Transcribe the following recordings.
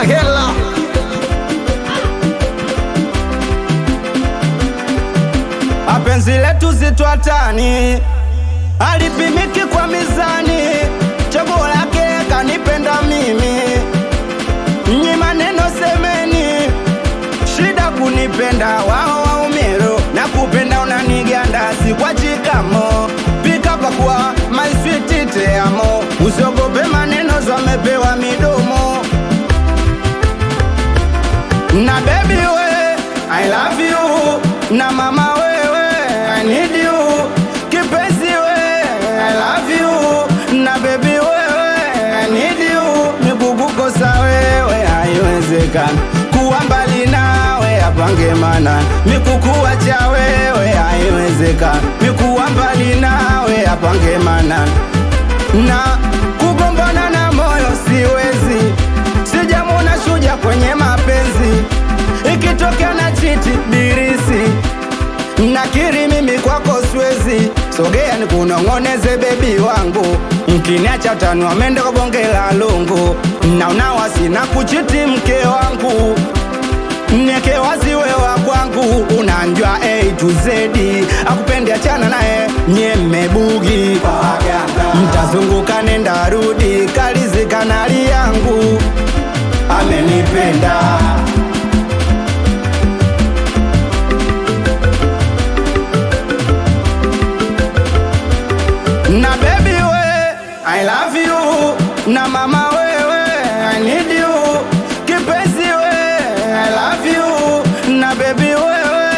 hela. Apenzi letu zitwatani, alipimiki kwa mizani, chaguo lake kanipenda mimi. Nyi maneno semeni, shida kunipenda wao waumiro, na kupenda unaniganda si kwa chikamo. Pika pakua my sweet te amo, usiogope maneno zwamepewa midomo. Na baby we, I love you, na mama wewe, I need you. Kipenzi we, I love you, na baby wewe, I need you. Mikukukosa wewe, haiwezekani, kuwa mbali nawe apange mana. Mikukuacha wewe, haiwezekani, mikuwa mbali nawe apange mana. Na kugombana na moyo siwezi, sijamwona shuja kwenye mapenzi. Ikitokea na chiti dirisi, nakiri mimi kwako siwezi. Sogea nikunong'oneze bebi wangu, mkiniacha utanua mende kwa bonge la lungu. Na unawasi na kuchiti mke wangu, nieke wazi wewa kwangu. Unanjua A to Z, akupende achana nae nye mebugi. Mtazunguka nenda rudi, kalizi kanali yangu amenipenda. Na baby we, I love you, na mama wewe, I need you. Kipenzi we, I love you, na baby wewe,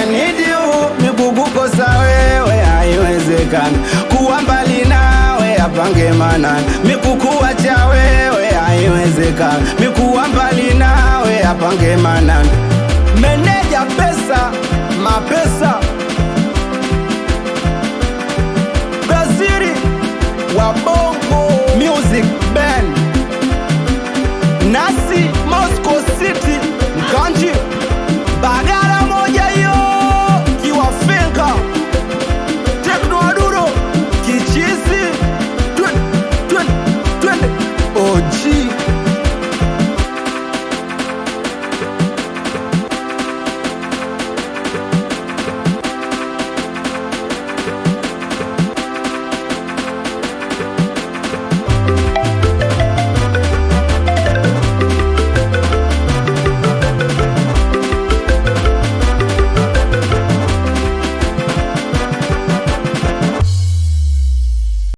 I need you. Mikukukosa wewe, haiwezekani, kuwa mbali nawe apange mana. Mikukuacha wewe, haiwezekani, mikuwa mbali nawe apange mana.